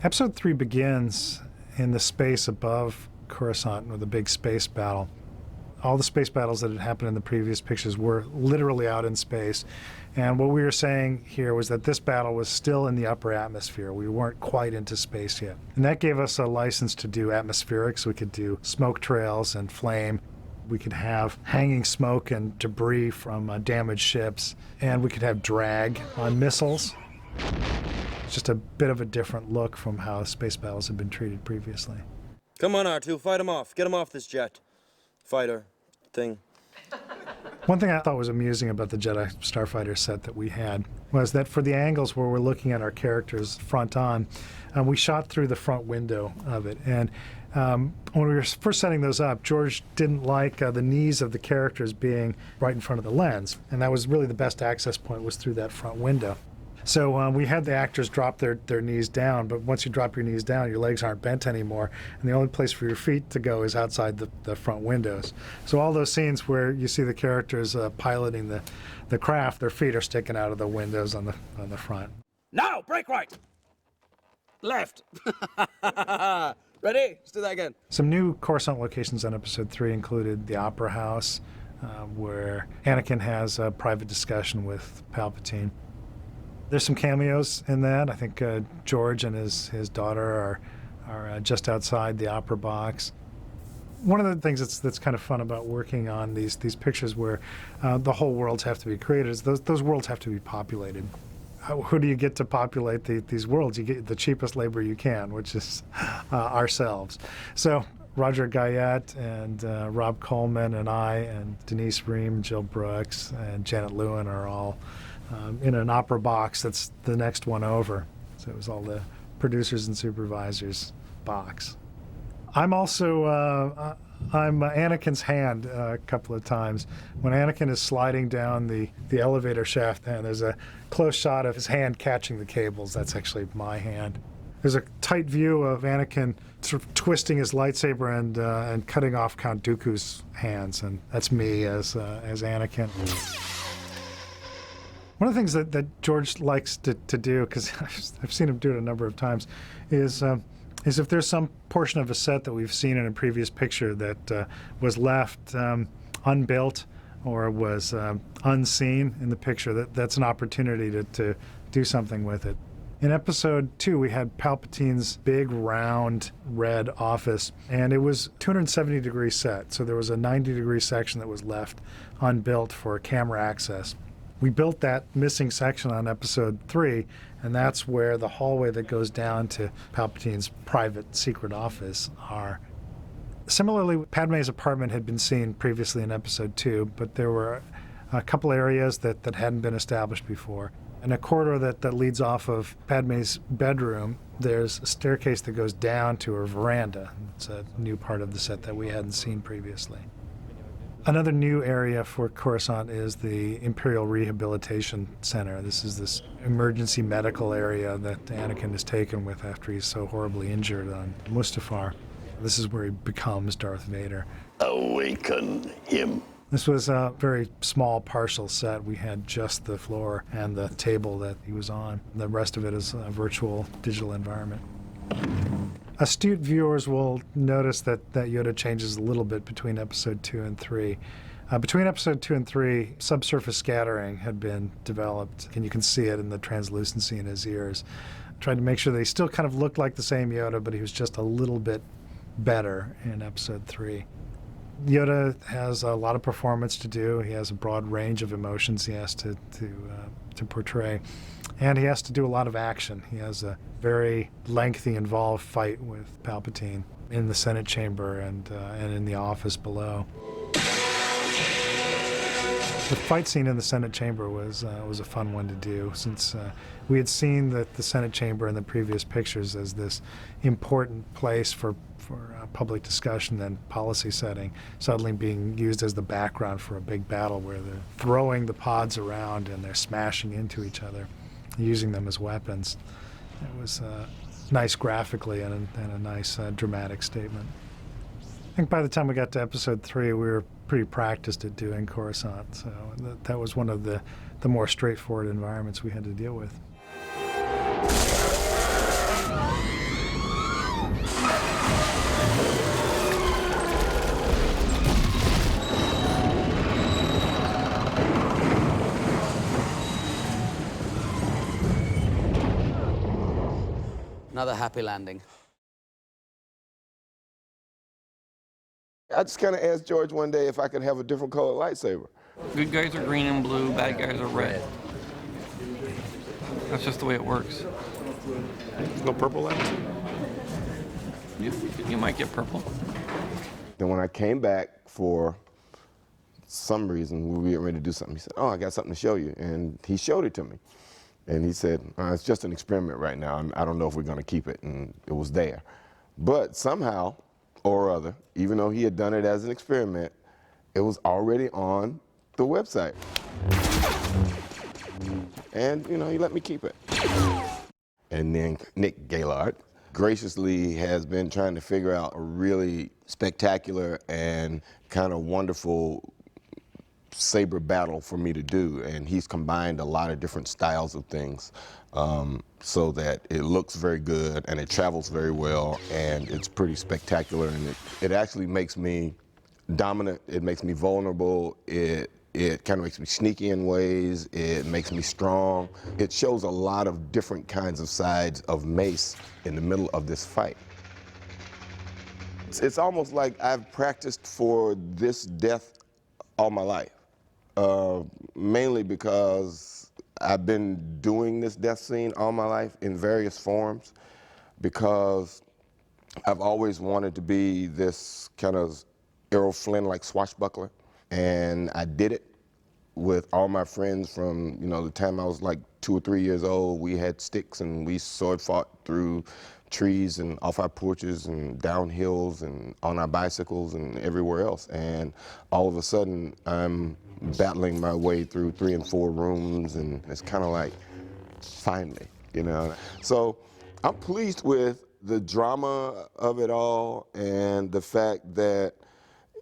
Episode 3 begins in the space above Coruscant with a big space battle. All the space battles that had happened in the previous pictures were literally out in space. And what we were saying here was that this battle was still in the upper atmosphere. We weren't quite into space yet. And that gave us a license to do atmospherics. We could do smoke trails and flame. We could have hanging smoke and debris from damaged ships. And we could have drag on missiles. It's just a bit of a different look from how space battles had been treated previously. Come on, R2, fight him off. Get him off this jet. Fighter thing. One thing I thought was amusing about the Jedi Starfighter set that we had was that for the angles where we're looking at our characters front on, we shot through the front window of it. And when we were first setting those up, George didn't like the knees of the characters being right in front of the lens. And that was really the best access point, was through that front window. So we had the actors drop their knees down, but once you drop your knees down, your legs aren't bent anymore, and the only place for your feet to go is outside the front windows. So all those scenes where you see the characters piloting the craft, their feet are sticking out of the windows on the front. Now, break right. Left. Ready? Let's do that again. Some new Coruscant locations on Episode 3 included the Opera House, where Anakin has a private discussion with Palpatine. There's some cameos in that. I think George and his daughter are just outside the opera box. One of the things that's kind of fun about working on these pictures where the whole worlds have to be created is those worlds have to be populated. Who do you get to populate these worlds? You get the cheapest labor you can, which is ourselves. So Roger Guyette and Rob Coleman and I and Denise Ream, Jill Brooks, and Janet Lewin are all in an opera box that's the next one over. So it was all the producers and supervisors box. I'm also, I'm Anakin's hand a couple of times. When Anakin is sliding down the elevator shaft, and there's a close shot of his hand catching the cables. That's actually my hand. There's a tight view of Anakin sort of twisting his lightsaber and cutting off Count Dooku's hands, and that's me as Anakin. One of the things that George likes to do, because I've seen him do it a number of times, is if there's some portion of a set that we've seen in a previous picture that was left unbuilt or was unseen in the picture, that's an opportunity to do something with it. In Episode 2, we had Palpatine's big, round, red office, and it was 270-degree set, so there was a 90-degree section that was left unbuilt for camera access. We built that missing section on Episode 3, and that's where the hallway that goes down to Palpatine's private secret office are. Similarly, Padme's apartment had been seen previously in Episode 2, but there were a couple areas that hadn't been established before. In a corridor that leads off of Padme's bedroom, there's a staircase that goes down to her veranda. It's a new part of the set that we hadn't seen previously. Another new area for Coruscant is the Imperial Rehabilitation Center. This is this emergency medical area that Anakin is taken with after he's so horribly injured on Mustafar. This is where he becomes Darth Vader. Awaken him. This was a very small partial set. We had just the floor and the table that he was on. The rest of it is a virtual digital environment. Astute viewers will notice that Yoda changes a little bit between Episode 2 and 3. Between Episode 2 and 3, subsurface scattering had been developed, and you can see it in the translucency in his ears. Tried to make sure that he still kind of looked like the same Yoda, but he was just a little bit better in Episode 3. Yoda has a lot of performance to do. He has a broad range of emotions he has to portray. And he has to do a lot of action. He has a very lengthy, involved fight with Palpatine in the Senate chamber and in the office below. The fight scene in the Senate chamber was a fun one to do, since we had seen the Senate chamber in the previous pictures as this important place for public discussion and policy setting, suddenly being used as the background for a big battle where they're throwing the pods around and they're smashing into each other, using them as weapons. It was nice graphically and a nice dramatic statement. I think by the time we got to Episode 3, we were pretty practiced at doing Coruscant, so that was one of the more straightforward environments we had to deal with. Another happy landing. I just kind of asked George one day if I could have a different colored lightsaber. Good guys are green and blue, bad guys are red. That's just the way it works. No purple lightsaber? You might get purple. Then when I came back for some reason, we were getting ready to do something, he said, oh, I got something to show you. And he showed it to me. And he said, it's just an experiment right now. I don't know if we're going to keep it. And it was there. But somehow or other, even though he had done it as an experiment, it was already on the website. And, you know, he let me keep it. And then Nick Gaylord graciously has been trying to figure out a really spectacular and kind of wonderful saber battle for me to do, and he's combined a lot of different styles of things so that it looks very good and it travels very well and it's pretty spectacular, and it actually makes me dominant, it makes me vulnerable, it kind of makes me sneaky in ways, it makes me strong. It shows a lot of different kinds of sides of Mace in the middle of this fight. It's almost like I've practiced for this death all my life. Mainly because I've been doing this death scene all my life in various forms, because I've always wanted to be this kind of Errol Flynn-like swashbuckler, and I did it with all my friends from, you know, the time I was like 2 or 3 years old. We had sticks and we sword fought through trees and off our porches and down hills and on our bicycles and everywhere else. And all of a sudden, I'm battling my way through 3 and 4 rooms, and it's kind of like, finally, you know. So I'm pleased with the drama of it all and the fact that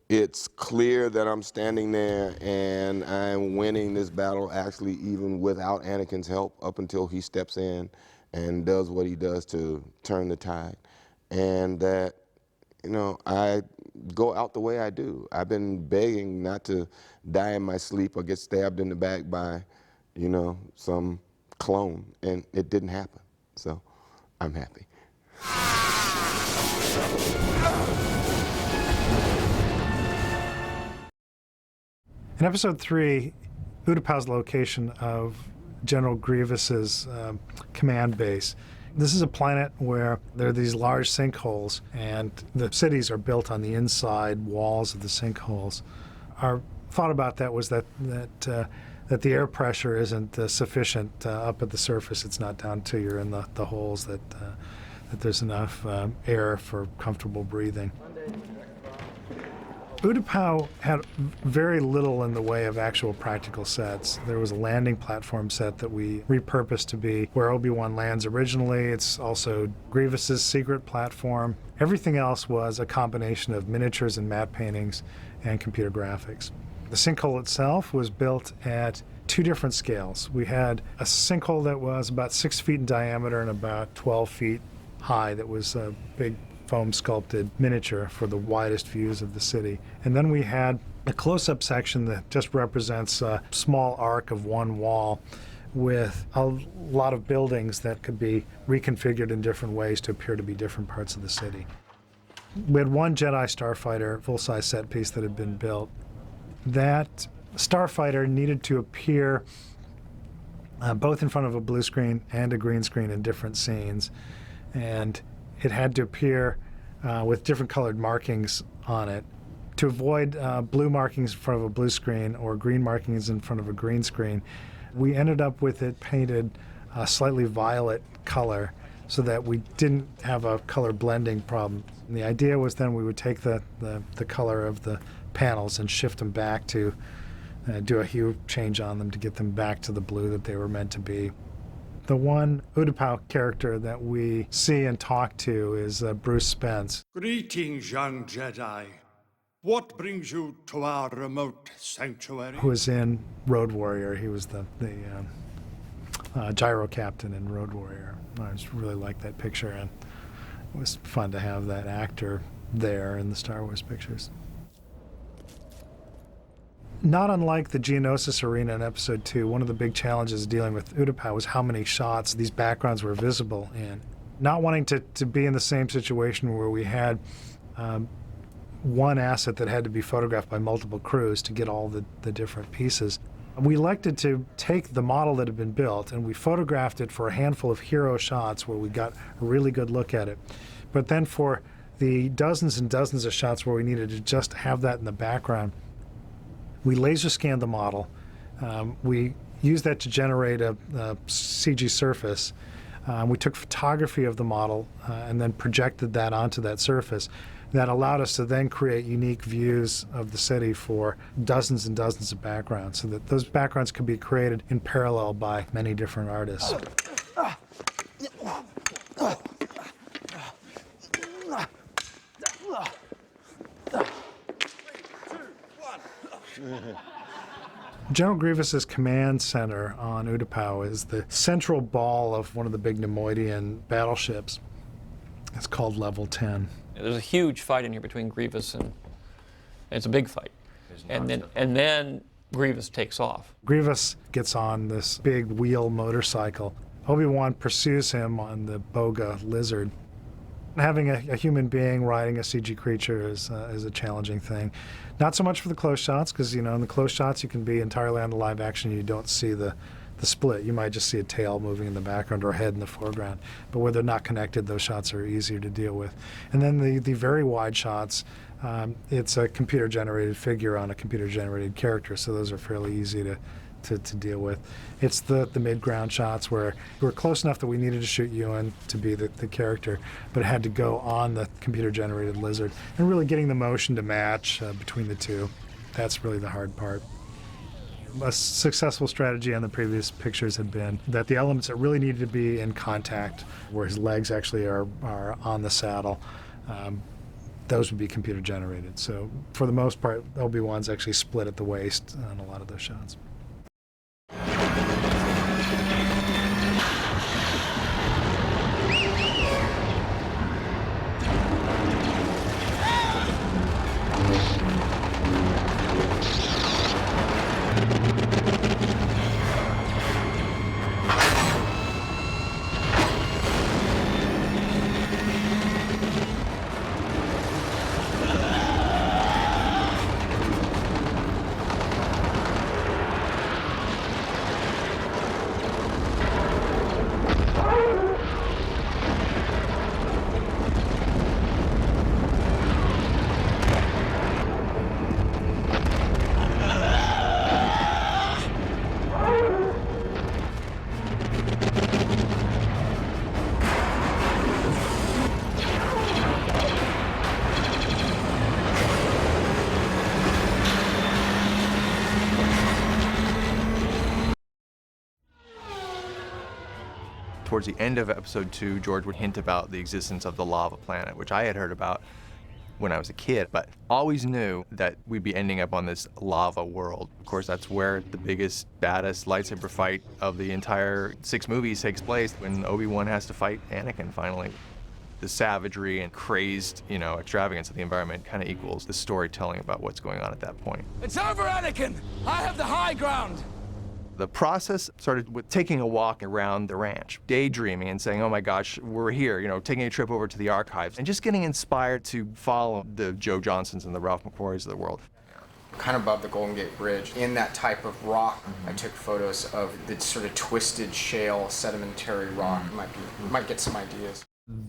it's clear that I'm standing there and I'm winning this battle actually even without Anakin's help up until he steps in and does what he does to turn the tide. And that, you know, I go out the way I do. I've been begging not to die in my sleep or get stabbed in the back by, you know, some clone, and it didn't happen. So I'm happy. In episode 3, Utapau's location of General Grievous's command base. This is a planet where there are these large sinkholes, and the cities are built on the inside walls of the sinkholes. Our thought about that was that the air pressure isn't sufficient up at the surface. It's not down till you're in the holes that there's enough air for comfortable breathing. Utapau had very little in the way of actual practical sets. There was a landing platform set that we repurposed to be where Obi-Wan lands originally. It's also Grievous's secret platform. Everything else was a combination of miniatures and matte paintings and computer graphics. The sinkhole itself was built at 2 different scales. We had a sinkhole that was about 6 feet in diameter and about 12 feet high that was a big foam sculpted miniature for the widest views of the city. And then we had a close-up section that just represents a small arc of one wall with a lot of buildings that could be reconfigured in different ways to appear to be different parts of the city. We had one Jedi Starfighter full-size set piece that had been built. That Starfighter needed to appear both in front of a blue screen and a green screen in different scenes. And it had to appear with different colored markings on it. To avoid blue markings in front of a blue screen or green markings in front of a green screen, we ended up with it painted a slightly violet color so that we didn't have a color blending problem. And the idea was then we would take the color of the panels and shift them back to do a hue change on them to get them back to the blue that they were meant to be. The one Utapau character that we see and talk to is Bruce Spence. Greetings, young Jedi. What brings you to our remote sanctuary? Who was in Road Warrior. He was the gyro captain in Road Warrior. I just really liked that picture, and it was fun to have that actor there in the Star Wars pictures. Not unlike the Geonosis arena in episode 2, one of the big challenges dealing with Utapau was how many shots these backgrounds were visible in. Not wanting to be in the same situation where we had one asset that had to be photographed by multiple crews to get all the different pieces. We elected to take the model that had been built and we photographed it for a handful of hero shots where we got a really good look at it. But then for the dozens and dozens of shots where we needed to just have that in the background, we laser scanned the model. We used that to generate a CG surface. We took photography of the model and then projected that onto that surface. That allowed us to then create unique views of the city for dozens and dozens of backgrounds, so that those backgrounds could be created in parallel by many different artists. General Grievous's command center on Utapau is the central ball of one of the big Nemoidian battleships. It's called Level 10. There's a huge fight in here between Grievous and it's a big fight. And then Grievous takes off. Grievous gets on this big wheel motorcycle. Obi-Wan pursues him on the Boga lizard. Having a human being riding a CG creature is a challenging thing. Not so much for the close shots, because in the close shots you can be entirely on the live action. You don't see the split. You might just see a tail moving in the background or a head in the foreground. But where they're not connected, those shots are easier to deal with. And then the very wide shots, it's a computer-generated figure on a computer-generated character, so those are fairly easy to deal with. It's the mid-ground shots where we were close enough that we needed to shoot Ewan to be the character, but it had to go on the computer-generated lizard. And really getting the motion to match between the two, that's really the hard part. A successful strategy on the previous pictures had been that the elements that really needed to be in contact, where his legs actually are on the saddle, those would be computer generated. So for the most part, Obi-Wan's actually split at the waist on a lot of those shots. Towards the end of episode 2, George would hint about the existence of the lava planet, which I had heard about when I was a kid, but always knew that we'd be ending up on this lava world. Of course, that's where the biggest, baddest lightsaber fight of the entire 6 movies takes place, when Obi-Wan has to fight Anakin finally. The savagery and crazed, extravagance of the environment kind of equals the storytelling about what's going on at that point. It's over, Anakin! I have the high ground! The process started with taking a walk around the ranch, daydreaming and saying, oh my gosh, we're here, taking a trip over to the archives, and just getting inspired to follow the Joe Johnsons and the Ralph McQuarries of the world. Kind of above the Golden Gate Bridge, in that type of rock, I took photos of the sort of twisted shale, sedimentary rock. Might get some ideas.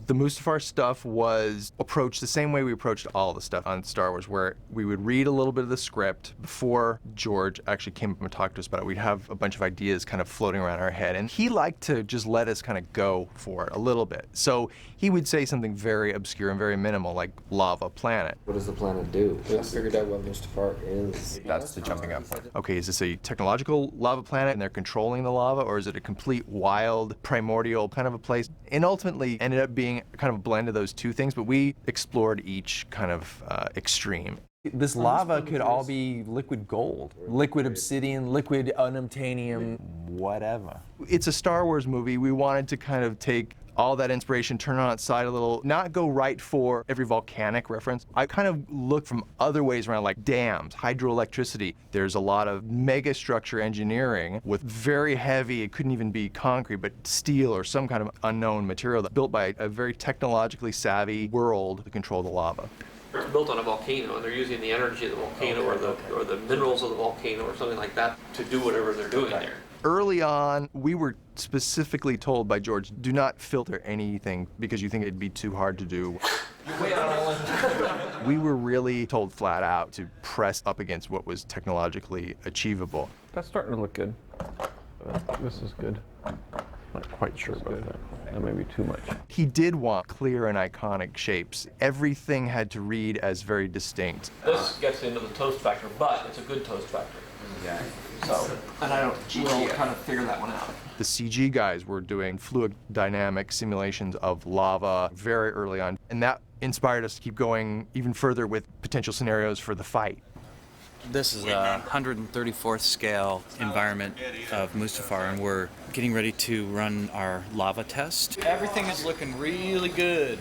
The Mustafar stuff was approached the same way we approached all the stuff on Star Wars, where we would read a little bit of the script before George actually came up and talked to us about it. We'd have a bunch of ideas kind of floating around our head, and he liked to just let us kind of go for it a little bit. So he would say something very obscure and very minimal, like lava planet. What does the planet do? I figured out what Mustafar is. That's the jumping up point. Okay, is this a technological lava planet and they're controlling the lava, or is it a complete wild, primordial kind of a place? And ultimately ended up being kind of a blend of those two things, but we explored each kind of extreme. This lava could all be liquid gold, liquid obsidian, liquid unobtainium, whatever. It's a Star Wars movie. We wanted to kind of take all that inspiration turn on its side a little, not go right for every volcanic reference. I kind of look from other ways around, like dams, hydroelectricity. There's a lot of mega structure engineering with very heavy, it couldn't even be concrete, but steel or some kind of unknown material that's built by a very technologically savvy world to control the lava. It's built on a volcano, and they're using the energy of the volcano or the minerals of the volcano or something like that to do whatever they're doing there. Early on, we were specifically told by George, do not filter anything because you think it'd be too hard to do. We were really told flat out to press up against what was technologically achievable. That's starting to look good. This is good. Not quite sure about that. That may be too much. He did want clear and iconic shapes. Everything had to read as very distinct. This gets into the toast factor, but it's a good toast factor. Yeah. So, and we'll kind of figure that one out. The CG guys were doing fluid dynamic simulations of lava very early on, and that inspired us to keep going even further with potential scenarios for the fight. This is a 134th scale environment of Mustafar, and we're getting ready to run our lava test. Everything is looking really good.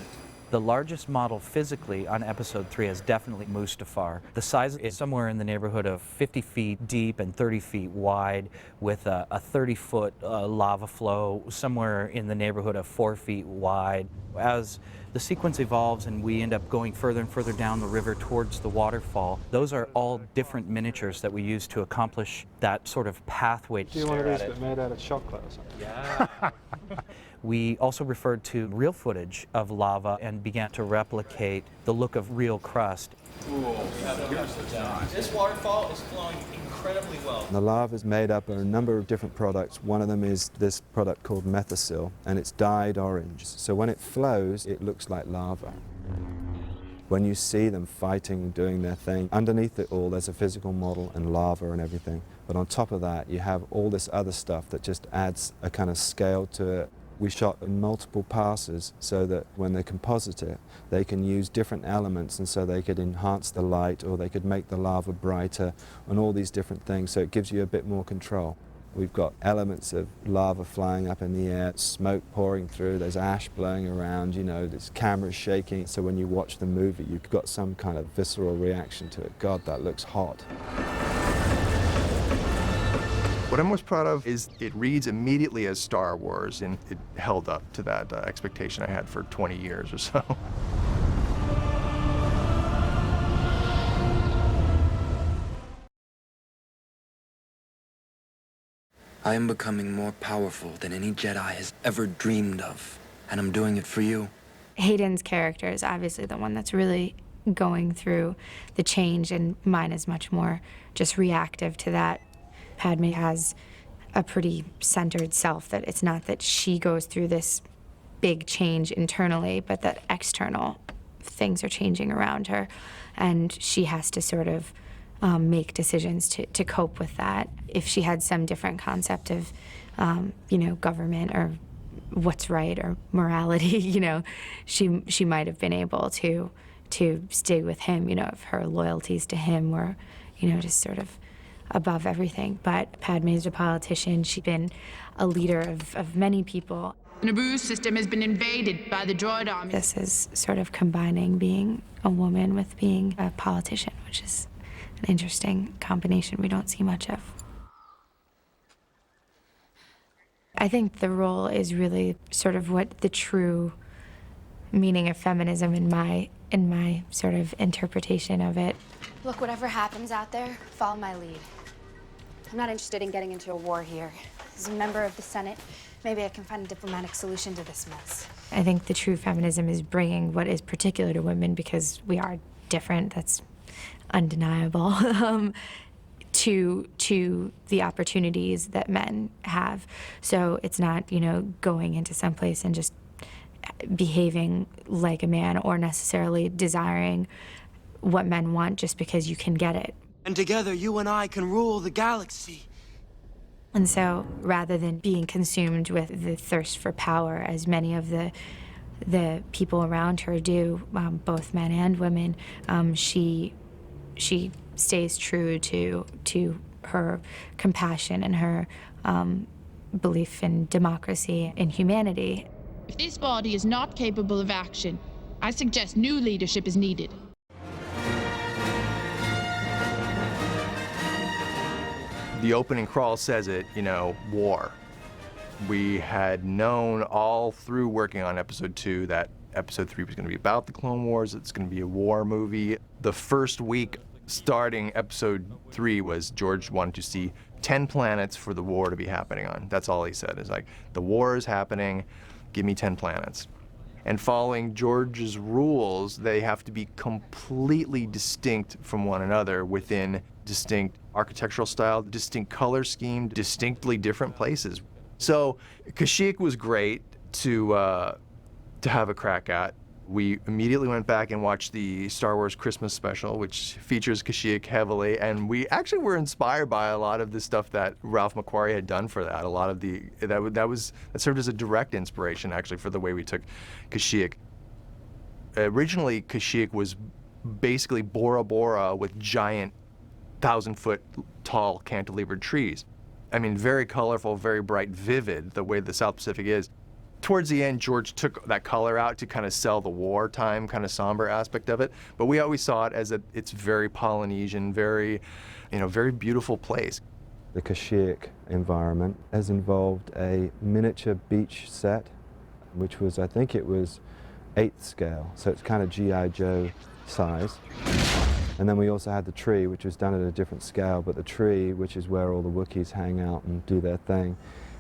The largest model physically on episode 3 is definitely Mustafar. The size is somewhere in the neighborhood of 50 feet deep and 30 feet wide, with a 30-foot lava flow somewhere in the neighborhood of 4 feet wide. As the sequence evolves and we end up going further and further down the river towards the waterfall, those are all different miniatures that we use to accomplish that sort of pathway. Do you want one of these but made out of chocolate or something? Yeah. We also referred to real footage of lava and began to replicate the look of real crust. This waterfall is flowing incredibly well. The lava is made up of a number of different products. One of them is this product called Methasil, and it's dyed orange. So when it flows, it looks like lava. When you see them fighting, doing their thing, underneath it all there's a physical model and lava and everything. But on top of that, you have all this other stuff that just adds a kind of scale to it. We shot in multiple passes so that when they composite it, they can use different elements, and so they could enhance the light or they could make the lava brighter and all these different things, so it gives you a bit more control. We've got elements of lava flying up in the air, smoke pouring through, there's ash blowing around, you know, there's cameras shaking, so when you watch the movie you've got some kind of visceral reaction to it. God, that looks hot. What I'm most proud of is it reads immediately as Star Wars, and it held up to that expectation I had for 20 years or so. I am becoming more powerful than any Jedi has ever dreamed of, and I'm doing it for you. Hayden's character is obviously the one that's really going through the change, and mine is much more just reactive to that. Padme has a pretty centered self, that it's not that she goes through this big change internally, but that external things are changing around her, and she has to sort of make decisions to cope with that. If she had some different concept of, you know, government or what's right or morality, you know, she might have been able to stay with him, you know, if her loyalties to him were, you know, just sort of above everything. But Padme's a politician. She's been a leader of many people. The Naboo system has been invaded by the droid army. This is sort of combining being a woman with being a politician, which is an interesting combination we don't see much of. I think the role is really sort of what the true meaning of feminism in my sort of interpretation of it. Look, whatever happens out there, follow my lead. I'm not interested in getting into a war here. As a member of the Senate, maybe I can find a diplomatic solution to this mess. I think the true feminism is bringing what is particular to women, because we are different, that's undeniable, to the opportunities that men have. So it's not, you know, going into some place and just behaving like a man or necessarily desiring what men want just because you can get it. And together, you and I can rule the galaxy. And so, rather than being consumed with the thirst for power, as many of the people around her do, both men and women, she stays true to her compassion and her belief in democracy and humanity. If this body is not capable of action, I suggest new leadership is needed. The opening crawl says it, you know, war. We had known all through working on episode 2 that episode 3 was going to be about the Clone Wars. It's going to be a war movie. The first week starting episode 3 was George wanted to see 10 planets for the war to be happening on. That's all he said, is like, the war is happening, give me 10 planets. And following George's rules, they have to be completely distinct from one another within distinct architectural style, distinct color scheme, distinctly different places. So Kashyyyk was great to have a crack at. We immediately went back and watched the Star Wars Christmas special, which features Kashyyyk heavily, and we actually were inspired by a lot of the stuff that Ralph McQuarrie had done for that. A lot of that served as a direct inspiration actually for the way we took Kashyyyk. Originally, Kashyyyk was basically Bora Bora with giant 1,000-foot tall cantilevered trees. I mean, very colorful, very bright, vivid, the way the South Pacific is. Towards the end, George took that color out to kind of sell the wartime kind of somber aspect of it, but we always saw it as it's very Polynesian, very, you know, very beautiful place. The Kashyyyk environment has involved a miniature beach set, which was, I think it was 8th scale, so it's kind of G.I. Joe size. And then we also had the tree, which was done at a different scale, but the tree, which is where all the Wookiees hang out and do their thing.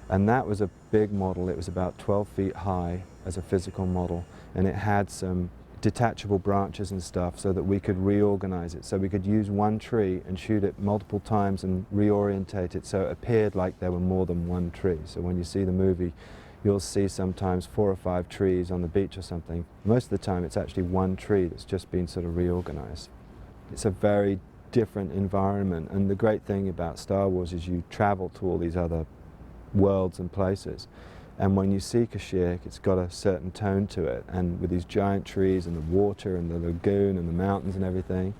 And that was a big model. It was about 12 feet high as a physical model, and it had some detachable branches and stuff so that we could reorganize it. So we could use one tree and shoot it multiple times and reorientate it so it appeared like there were more than one tree. So when you see the movie, you'll see sometimes 4 or 5 trees on the beach or something. Most of the time it's actually one tree that's just been sort of reorganized. It's a very different environment, and the great thing about Star Wars is you travel to all these other worlds and places, and when you see Kashyyyk, it's got a certain tone to it, and with these giant trees and the water and the lagoon and the mountains and everything,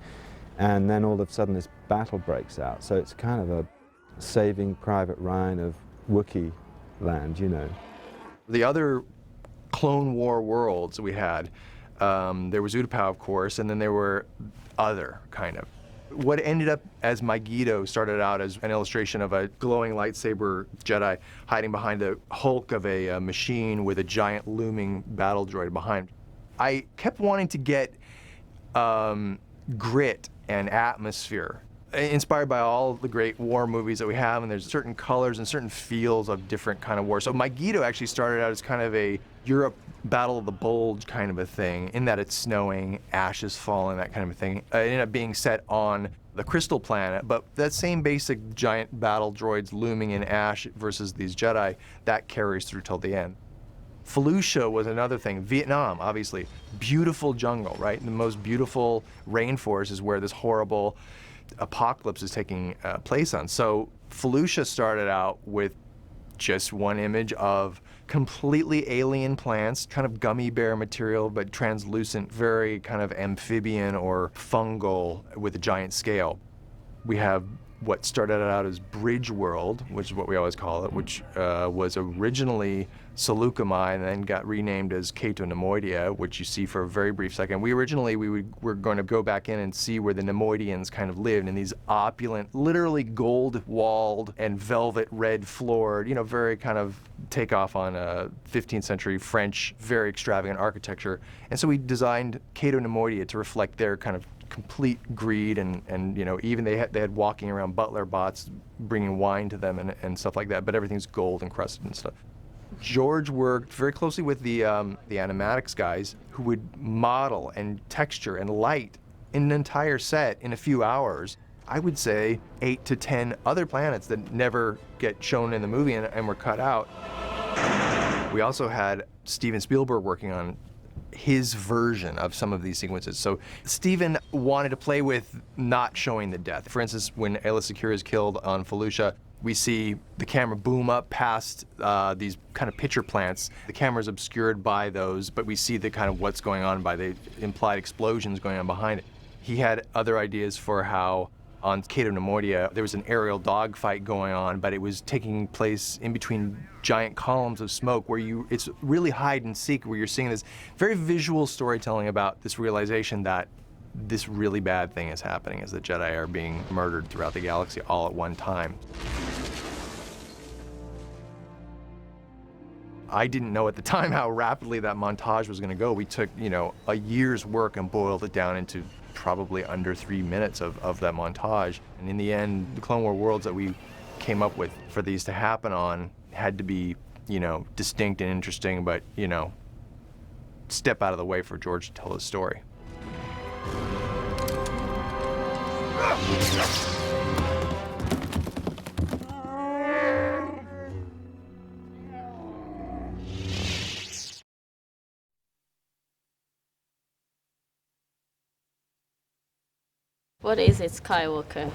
and then all of a sudden this battle breaks out, so it's kind of a Saving Private Ryan of Wookiee land, you know. The other Clone War worlds we had, there was Utapau, of course, and then there were other kind of. What ended up as Megiddo started out as an illustration of a glowing lightsaber Jedi hiding behind the hulk of a machine with a giant looming battle droid behind. I kept wanting to get grit and atmosphere, inspired by all the great war movies that we have, and there's certain colors and certain feels of different kind of war. So Megiddo actually started out as kind of a Europe Battle of the Bulge kind of a thing, in that it's snowing, ashes falling, that kind of a thing. It ended up being set on the Crystal Planet, but that same basic giant battle droids looming in ash versus these Jedi, that carries through till the end. Felucia was another thing. Vietnam, obviously. Beautiful jungle, right? The most beautiful rainforest is where this horrible apocalypse is taking place on. So Felucia started out with just one image of completely alien plants, kind of gummy bear material, but translucent, very kind of amphibian or fungal with a giant scale. We have what started out as Bridge World, which is what we always call it, which was originally Saleucami and then got renamed as Cato Nemoidia, which you see for a very brief second. We were going to go back in and see where the Nemoidians kind of lived in these opulent, literally gold-walled and velvet red floored, you know, very kind of takeoff on a 15th century French, very extravagant architecture. And so we designed Cato Nemoidia to reflect their kind of complete greed and you know, even they had walking around butler bots bringing wine to them and stuff like that, but everything's gold encrusted and stuff. George worked very closely with the animatics guys who would model and texture and light an entire set in a few hours. I would say 8 to 10 other planets that never get shown in the movie and were cut out. We also had Steven Spielberg working on his version of some of these sequences. So Steven wanted to play with not showing the death. For instance, when Aayla Secura is killed on Felucia, we see the camera boom up past these kind of pitcher plants. The camera's obscured by those, but we see the kind of what's going on by the implied explosions going on behind it. He had other ideas for how on Cato Nemoidia, there was an aerial dogfight going on, but it was taking place in between giant columns of smoke where it's really hide and seek, where you're seeing this very visual storytelling about this realization that this really bad thing is happening as the Jedi are being murdered throughout the galaxy all at one time. I didn't know at the time how rapidly that montage was going to go. We took, a year's work and boiled it down into probably under 3 minutes of that montage. And in the end, the Clone War worlds that we came up with for these to happen on had to be, distinct and interesting, but, step out of the way for George to tell his story. What is it, Skywalker?